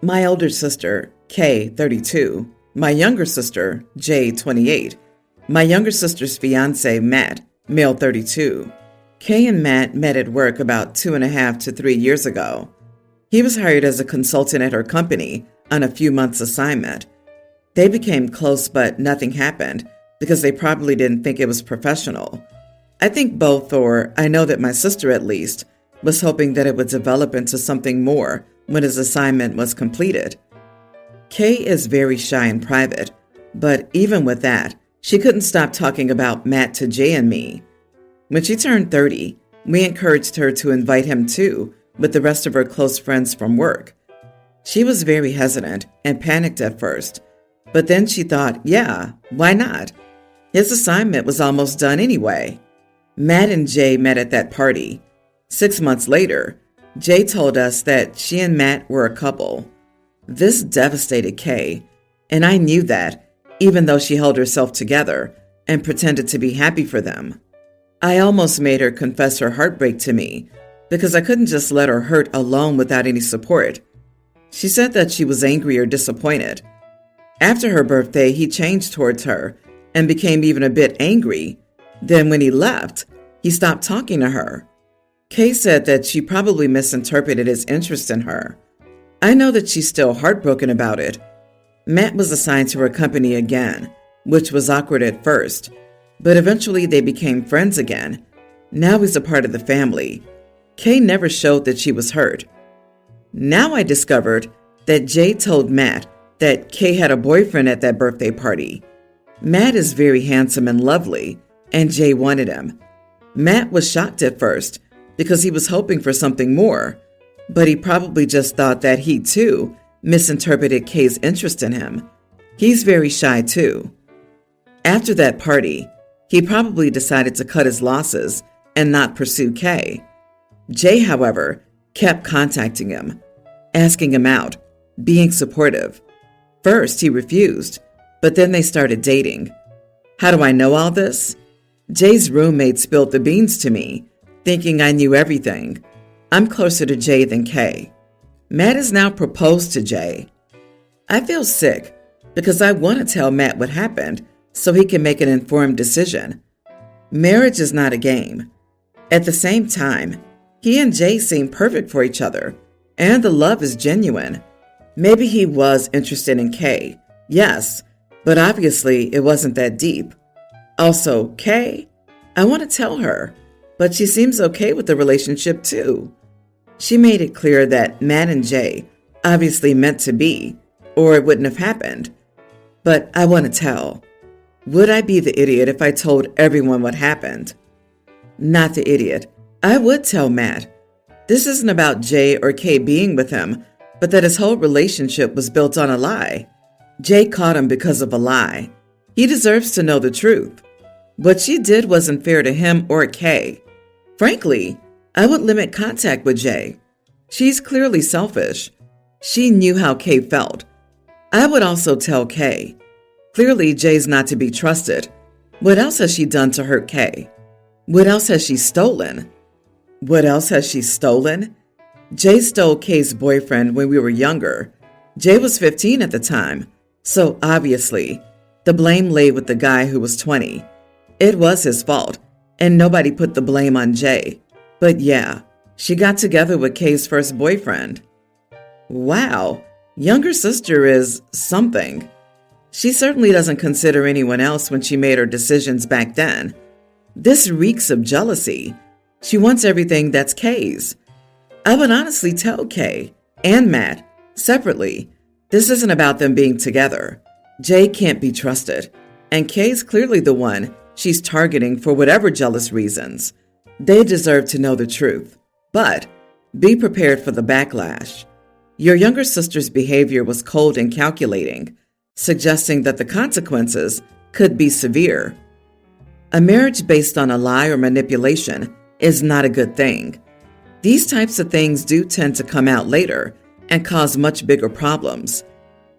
my older sister, Kay, 32, my younger sister, Jay, 28, my younger sister's fiance, Matt, male 32. Kay and Matt met at work about 2.5 to 3 years ago. He was hired as a consultant at her company on a few months' assignment. They became close, but nothing happened because they probably didn't think it was professional. I think both, or I know that my sister at least, was hoping that it would develop into something more when his assignment was completed. Kay is very shy and private, but even with that, she couldn't stop talking about Matt to Jay and me. When she turned 30, we encouraged her to invite him too, with the rest of her close friends from work. She was very hesitant and panicked at first, but then she thought, yeah, why not? His assignment was almost done anyway. Matt and Jay met at that party. 6 months later, Jay told us that she and Matt were a couple. This devastated Kay, and I knew that, even though she held herself together and pretended to be happy for them. I almost made her confess her heartbreak to me because I couldn't just let her hurt alone without any support. She said that she was angry or disappointed. After her birthday, he changed towards her and became even a bit angry. Then when he left, he stopped talking to her. Kay said that she probably misinterpreted his interest in her. I know that she's still heartbroken about it. Matt was assigned to her company again, which was awkward at first, but eventually they became friends again. Now he's a part of the family. Kay never showed that she was hurt. Now I discovered that Jay told Matt that Kay had a boyfriend at that birthday party. Matt is very handsome and lovely, and Jay wanted him. Matt was shocked at first because he was hoping for something more, but he probably just thought that he too misinterpreted Kay's interest in him. He's very shy too. After that party, he probably decided to cut his losses and not pursue Kay. Jay, however, kept contacting him, asking him out, being supportive. First, he refused, but then they started dating. How do I know all this? Jay's roommate spilled the beans to me, thinking I knew everything. I'm closer to Jay than Kay. Matt has now proposed to Jay. I feel sick because I want to tell Matt what happened so he can make an informed decision. Marriage is not a game. At the same time, he and Jay seem perfect for each other, and the love is genuine. Maybe he was interested in Kay, yes, but obviously it wasn't that deep. Also, Kay, I want to tell her, but she seems okay with the relationship too. She made it clear that Matt and Jay obviously meant to be, or it wouldn't have happened. But I want to tell. Would I be the idiot if I told everyone what happened? Not the idiot. I would tell Matt. This isn't about Jay or Kay being with him, but that his whole relationship was built on a lie. Jay caught him because of a lie. He deserves to know the truth. What she did wasn't fair to him or Kay. Frankly, I would limit contact with Jay. She's clearly selfish. She knew how Kay felt. I would also tell Kay. Clearly, Jay's not to be trusted. What else has she done to hurt Kay? What else has she stolen? What else has she stolen? Jay stole Kay's boyfriend when we were younger. Jay was 15 at the time, so obviously, the blame lay with the guy who was 20. It was his fault, and nobody put the blame on Jay. But yeah, she got together with Kay's first boyfriend. Wow, younger sister is something. She certainly doesn't consider anyone else when she made her decisions back then. This reeks of jealousy. She wants everything that's Kay's. I would honestly tell Kay and Matt separately, this isn't about them being together. Jay can't be trusted, and Kay's clearly the one she's targeting for whatever jealous reasons. They deserve to know the truth, but be prepared for the backlash. Your younger sister's behavior was cold and calculating, suggesting that the consequences could be severe. A marriage based on a lie or manipulation is not a good thing. These types of things do tend to come out later and cause much bigger problems.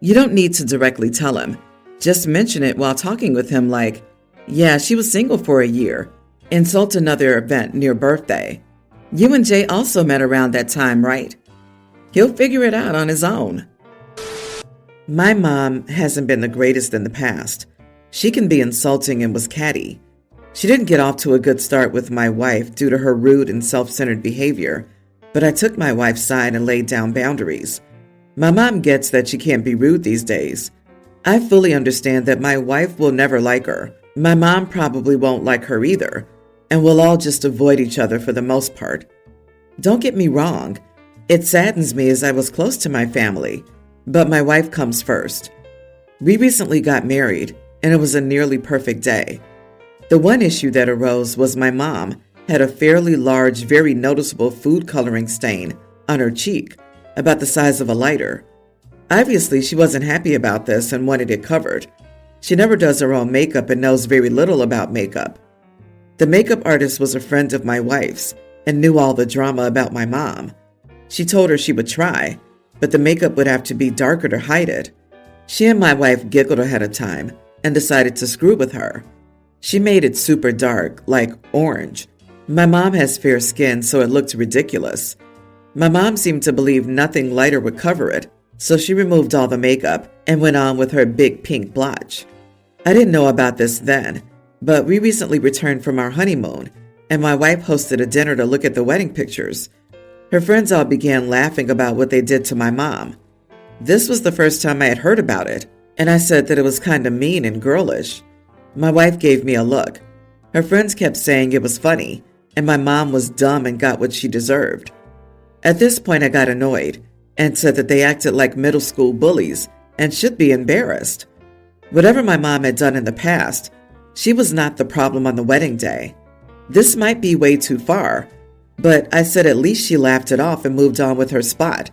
You don't need to directly tell him. Just mention it while talking with him like, yeah, she was single for a year. Insult another event near birthday. You and Jay also met around that time, right? He'll figure it out on his own. My mom hasn't been the greatest in the past. She can be insulting and was catty. She didn't get off to a good start with my wife due to her rude and self-centered behavior, but I took my wife's side and laid down boundaries. My mom gets that she can't be rude these days. I fully understand that my wife will never like her. My mom probably won't like her either, and we'll all just avoid each other for the most part. Don't get me wrong. It saddens me as I was close to my family, but my wife comes first. We recently got married, and it was a nearly perfect day. The one issue that arose was my mom had a fairly large, very noticeable food coloring stain on her cheek, about the size of a lighter. Obviously, she wasn't happy about this and wanted it covered. She never does her own makeup and knows very little about makeup. The makeup artist was a friend of my wife's and knew all the drama about my mom. She told her she would try, but the makeup would have to be darker to hide it. She and my wife giggled ahead of time and decided to screw with her. She made it super dark, like orange. My mom has fair skin, so it looked ridiculous. My mom seemed to believe nothing lighter would cover it, so she removed all the makeup and went on with her big pink blotch. I didn't know about this then, but we recently returned from our honeymoon, and my wife hosted a dinner to look at the wedding pictures. Her friends all began laughing about what they did to my mom. This was the first time I had heard about it, and I said that it was kind of mean and girlish. My wife gave me a look. Her friends kept saying it was funny, and my mom was dumb and got what she deserved. At this point, I got annoyed and said that they acted like middle school bullies and should be embarrassed. Whatever my mom had done in the past, she was not the problem on the wedding day. This might be way too far, but I said at least she laughed it off and moved on with her spot.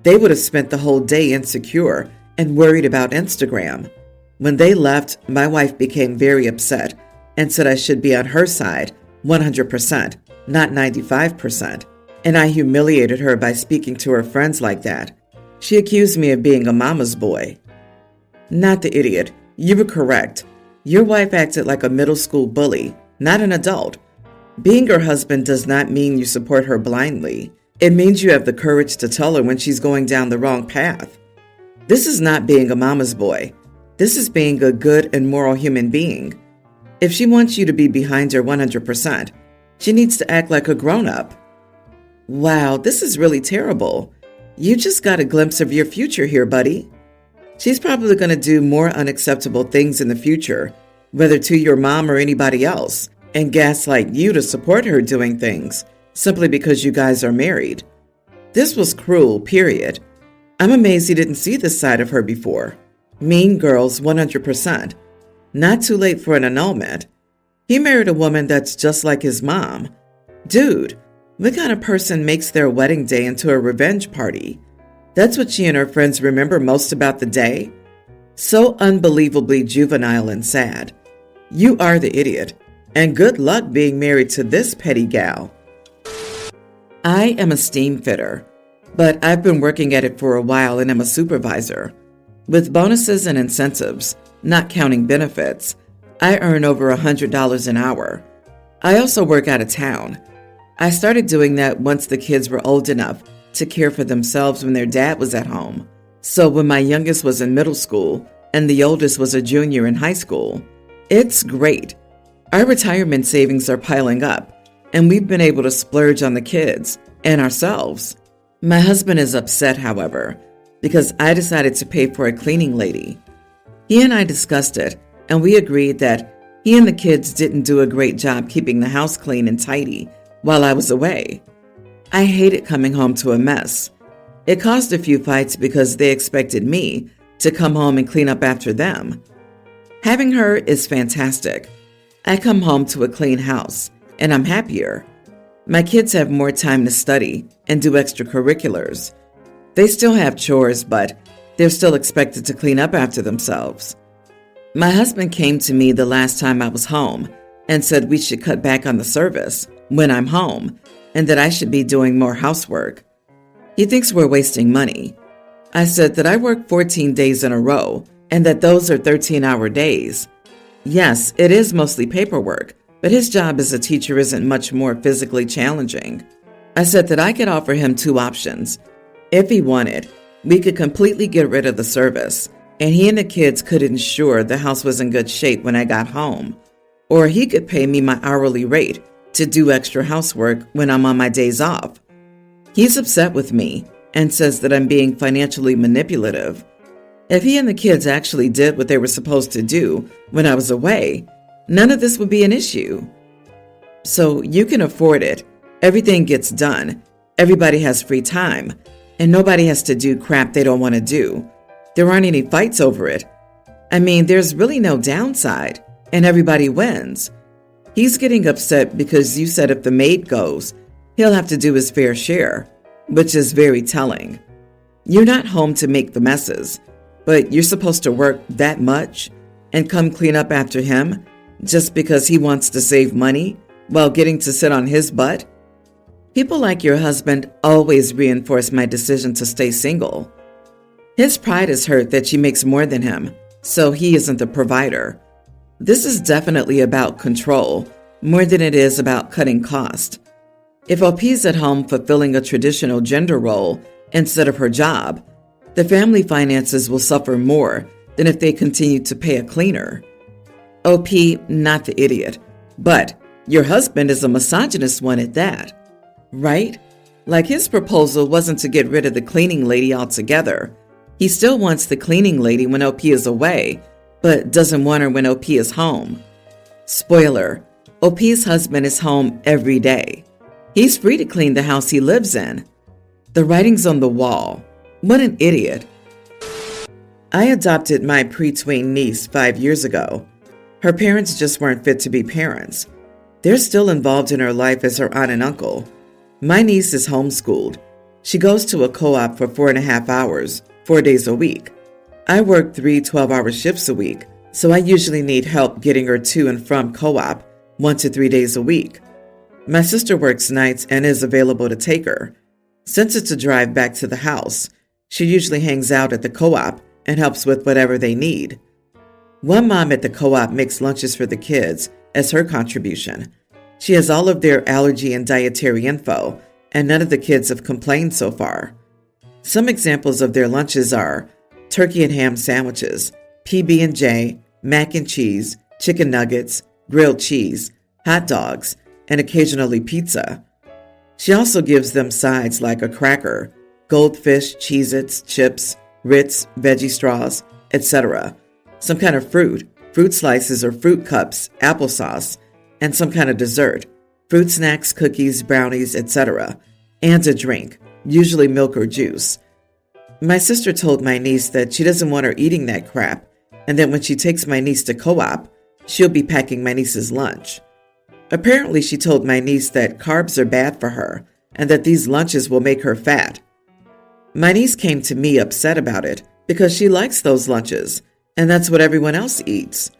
They would have spent the whole day insecure and worried about Instagram. When they left, my wife became very upset and said I should be on her side 100%, not 95%. And I humiliated her by speaking to her friends like that. She accused me of being a mama's boy. Not the idiot. You were correct. Your wife acted like a middle school bully, not an adult. Being her husband does not mean you support her blindly. It means you have the courage to tell her when she's going down the wrong path. This is not being a mama's boy. This is being a good and moral human being. If she wants you to be behind her 100%, she needs to act like a grown-up. Wow, this is really terrible. You just got a glimpse of your future here, buddy. She's probably going to do more unacceptable things in the future, whether to your mom or anybody else, and gaslight you to support her doing things, simply because you guys are married. This was cruel, period. I'm amazed he didn't see this side of her before. Mean girls 100%. Not too late for an annulment. He married a woman that's just like his mom. Dude, what kind of person makes their wedding day into a revenge party? That's what she and her friends remember most about the day? So unbelievably juvenile and sad. You are the idiot, and good luck being married to this petty gal. I am a steam fitter, but I've been working at it for a while and am a supervisor. With bonuses and incentives, not counting benefits, I earn over $100 an hour. I also work out of town. I started doing that once the kids were old enough to care for themselves when their dad was at home. So when my youngest was in middle school and the oldest was a junior in high school, it's great. Our retirement savings are piling up, and we've been able to splurge on the kids and ourselves. My husband is upset, however, because I decided to pay for a cleaning lady. He and I discussed it, and we agreed that he and the kids didn't do a great job keeping the house clean and tidy while I was away. I hated coming home to a mess. It caused a few fights because they expected me to come home and clean up after them. Having her is fantastic. I come home to a clean house, and I'm happier. My kids have more time to study and do extracurriculars. They still have chores, but they're still expected to clean up after themselves. My husband came to me the last time I was home and said we should cut back on the service when I'm home and that I should be doing more housework. He thinks we're wasting money. I said that I work 14 days in a row and that those are 13-hour days. Yes, it is mostly paperwork, but his job as a teacher isn't much more physically challenging. I said that I could offer him two options. If he wanted, We could completely get rid of the service, and he and the kids could ensure the house was in good shape when I got home. Or he could pay me my hourly rate to do extra housework when I'm on my days off. He's upset with me and says that I'm being financially manipulative. If he and the kids actually did what they were supposed to do when I was away, none of this would be an issue. So you can afford it. Everything gets done. Everybody has free time. And nobody has to do crap they don't want to do. There aren't any fights over it. I mean, there's really no downside, and everybody wins. He's getting upset because you said if the maid goes, he'll have to do his fair share, which is very telling. You're not home to make the messes, but you're supposed to work that much and come clean up after him just because he wants to save money while getting to sit on his butt? People like your husband always reinforce my decision to stay single. His pride is hurt that she makes more than him, so he isn't the provider. This is definitely about control more than it is about cutting cost. If OP's at home fulfilling a traditional gender role instead of her job, the family finances will suffer more than if they continue to pay a cleaner. OP, not the idiot, but your husband is a misogynist one at that. Right? Like his proposal wasn't to get rid of the cleaning lady altogether. He still wants the cleaning lady when OP is away, but doesn't want her when OP is home. Spoiler, OP's husband is home every day. He's free to clean the house he lives in. The writing's on the wall. What an idiot. I adopted my pre-tween niece 5 years ago. Her parents just weren't fit to be parents. They're still involved in her life as her aunt and uncle. My niece is homeschooled. She goes to a co-op for 4.5 hours, 4 days a week. I work 3 12-hour shifts a week, so I usually need help getting her to and from co-op 1 to 3 days a week. My sister works nights and is available to take her. Since it's a drive back to the house, she usually hangs out at the co-op and helps with whatever they need. One mom at the co-op makes lunches for the kids as her contribution. She has all of their allergy and dietary info, and none of the kids have complained so far. Some examples of their lunches are turkey and ham sandwiches, PB&J, mac and cheese, chicken nuggets, grilled cheese, hot dogs, and occasionally pizza. She also gives them sides like a cracker, goldfish, Cheez-Its, chips, Ritz, veggie straws, etc., some kind of fruit slices or fruit cups, applesauce, and some kind of dessert, fruit snacks, cookies, brownies, etc., and a drink, usually milk or juice. My sister told my niece that she doesn't want her eating that crap, and that when she takes my niece to co-op, she'll be packing my niece's lunch. Apparently, she told my niece that carbs are bad for her, and that these lunches will make her fat. My niece came to me upset about it because she likes those lunches, and that's what everyone else eats.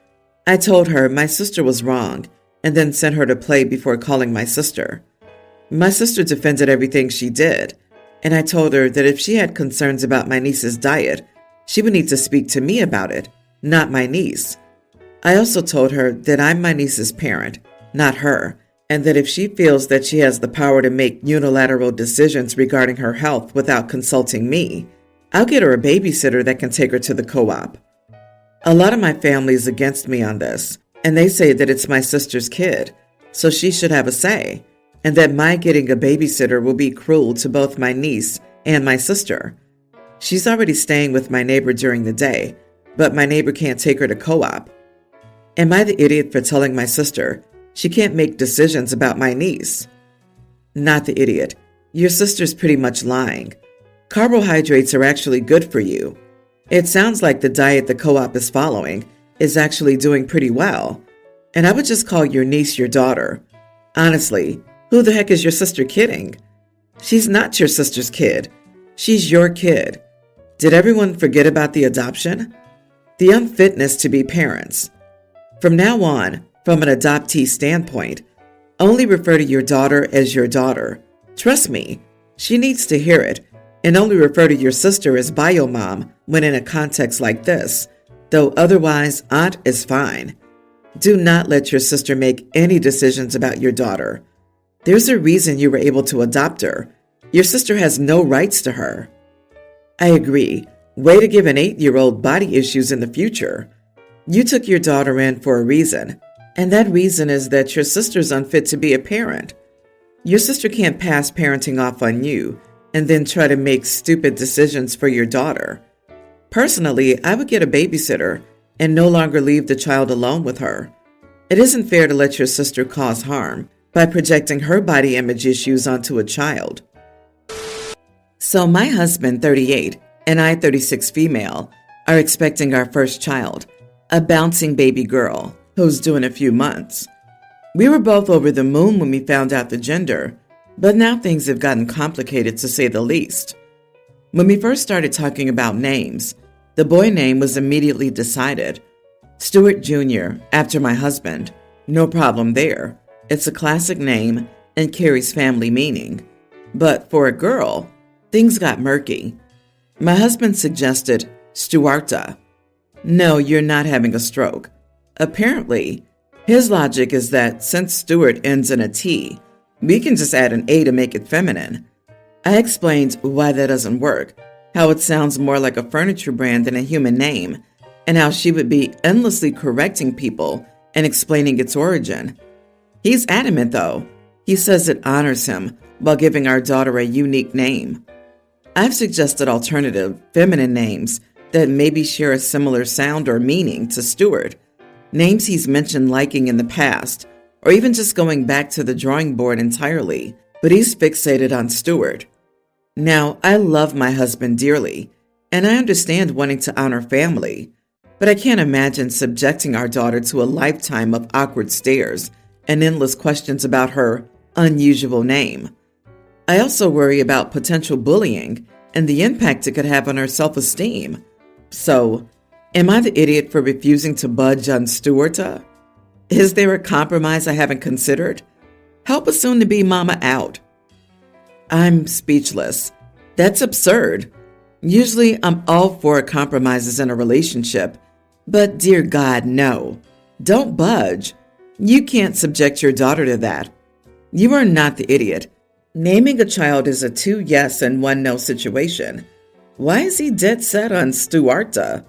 I told her my sister was wrong, and then sent her to play before calling my sister. My sister defended everything she did, and I told her that if she had concerns about my niece's diet, she would need to speak to me about it, not my niece. I also told her that I'm my niece's parent, not her, and that if she feels that she has the power to make unilateral decisions regarding her health without consulting me, I'll get her a babysitter that can take her to the co-op. A lot of my family is against me on this, and they say that it's my sister's kid, so she should have a say, and that my getting a babysitter will be cruel to both my niece and my sister. She's already staying with my neighbor during the day, but my neighbor can't take her to co-op. Am I the idiot for telling my sister she can't make decisions about my niece? Not the idiot. Your sister's pretty much lying. Carbohydrates are actually good for you. It sounds like the diet the co-op is following is actually doing pretty well. And I would just call your niece your daughter. Honestly, who the heck is your sister kidding? She's not your sister's kid. She's your kid. Did everyone forget about the adoption? The unfitness to be parents. From now on, from an adoptee standpoint, only refer to your daughter as your daughter. Trust me, she needs to hear it, and only refer to your sister as bio-mom when in a context like this, though otherwise aunt is fine. Do not let your sister make any decisions about your daughter. There's a reason you were able to adopt her. Your sister has no rights to her. I agree. Way to give an 8-year-old body issues in the future. You took your daughter in for a reason, and that reason is that your sister's unfit to be a parent. Your sister can't pass parenting off on you and then try to make stupid decisions for your daughter. Personally, I would get a babysitter and no longer leave the child alone with her. It isn't fair to let your sister cause harm by projecting her body image issues onto a child. So my husband, 38, and I, 36 female, are expecting our first child, a bouncing baby girl who's due in a few months. We were both over the moon when we found out the gender, but now things have gotten complicated to say the least. When we first started talking about names, the boy name was immediately decided. Stuart Jr., after my husband. No problem there. It's a classic name and carries family meaning. But for a girl, things got murky. My husband suggested Stuarta. No, you're not having a stroke. Apparently, his logic is that since Stuart ends in a T, we can just add an A to make it feminine. I explained why that doesn't work, how it sounds more like a furniture brand than a human name, and how she would be endlessly correcting people and explaining its origin. He's adamant, though. He says it honors him while giving our daughter a unique name. I've suggested alternative, feminine names that maybe share a similar sound or meaning to Stuart, names he's mentioned liking in the past, or even just going back to the drawing board entirely, but he's fixated on Stuart. Now, I love my husband dearly, and I understand wanting to honor family, but I can't imagine subjecting our daughter to a lifetime of awkward stares and endless questions about her unusual name. I also worry about potential bullying and the impact it could have on her self-esteem. So, am I the idiot for refusing to budge on Stuarta? Is there a compromise I haven't considered? Help a soon-to-be mama out. I'm speechless. That's absurd. Usually, I'm all for compromises in a relationship, but dear God, no. Don't budge. You can't subject your daughter to that. You are not the idiot. Naming a child is a 2 yes and 1 no situation. Why is he dead set on Stuarta?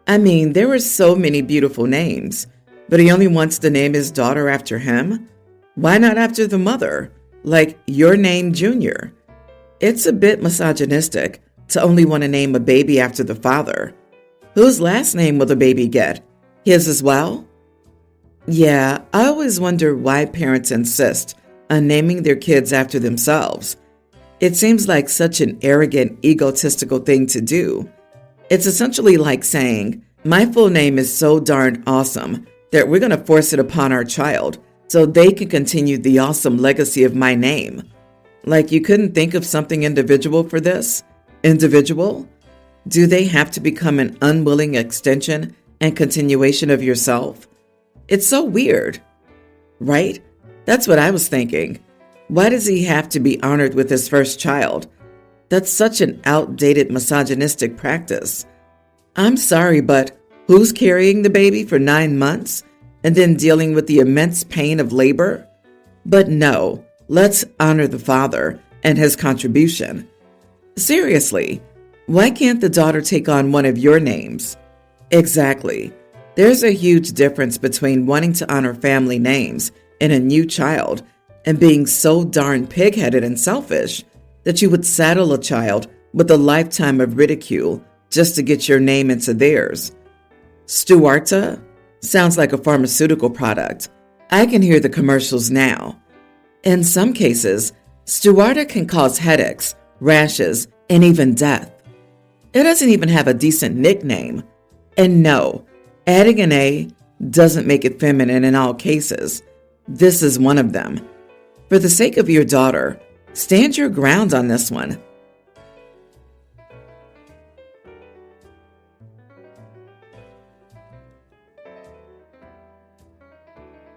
I mean, there are so many beautiful names, but he only wants to name his daughter after him? Why not after the mother? Like your name, Junior? It's a bit misogynistic to only want to name a baby after the father. Whose last name will the baby get? His as well? Yeah, I always wonder why parents insist on naming their kids after themselves. It seems like such an arrogant, egotistical thing to do. It's essentially like saying, my full name is so darn awesome that we're going to force it upon our child so they can continue the awesome legacy of my name. Like you couldn't think of something individual for this? Individual? Do they have to become an unwilling extension and continuation of yourself? It's so weird, right? That's what I was thinking. Why does he have to be honored with his first child? That's such an outdated misogynistic practice. I'm sorry, but who's carrying the baby for 9 months and then dealing with the immense pain of labor? But no, let's honor the father and his contribution. Seriously, why can't the daughter take on one of your names? Exactly. There's a huge difference between wanting to honor family names in a new child and being so darn pig-headed and selfish that you would saddle a child with a lifetime of ridicule just to get your name into theirs. Stuarta sounds like a pharmaceutical product. I can hear the commercials now. In some cases, Stuarta can cause headaches, rashes, and even death. It doesn't even have a decent nickname. And no, adding an A doesn't make it feminine in all cases. This is one of them. For the sake of your daughter, stand your ground on this one.